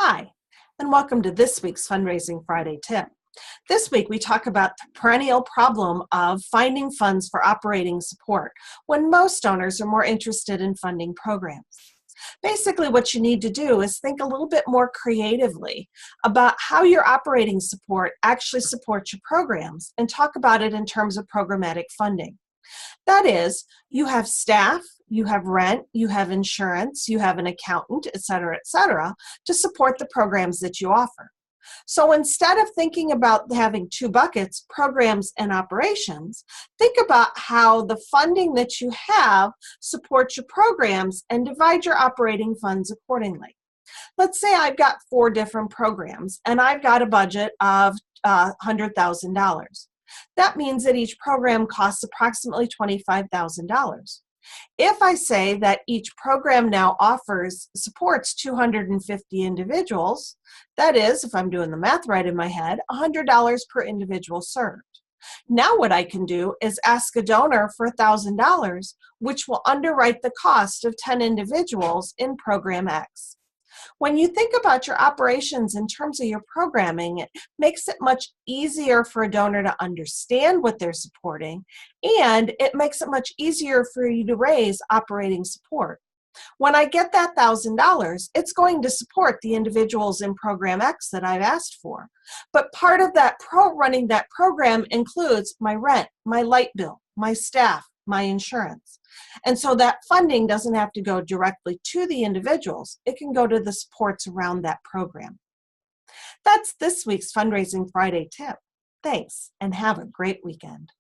Hi, and welcome to this week's Fundraising Friday tip. This week we talk about the perennial problem of finding funds for operating support when most donors are more interested in funding programs. Basically, what you need to do is think a little bit more creatively about how your operating support actually supports your programs and talk about it in terms of programmatic funding. That is, you have staff, you have rent, you have insurance, you have an accountant, et cetera, to support the programs that you offer. So instead of thinking about having two buckets, programs and operations, think about how the funding that you have supports your programs and divide your operating funds accordingly. Let's say I've got 4 different programs and I've got a budget of $100,000. That means that each program costs approximately $25,000. If I say that each program now supports 250 individuals, that is, if I'm doing the math right in my head, $100 per individual served. Now what I can do is ask a donor for $1,000, which will underwrite the cost of 10 individuals in program X. When you think about your operations in terms of your programming, it makes it much easier for a donor to understand what they're supporting, and it makes it much easier for you to raise operating support. When I get that $1,000, it's going to support the individuals in program X that I've asked for. But part of that running that program includes my rent, my light bill, my staff, my insurance. And so that funding doesn't have to go directly to the individuals. It can go to the supports around that program. That's this week's Fundraising Friday tip. Thanks, and have a great weekend.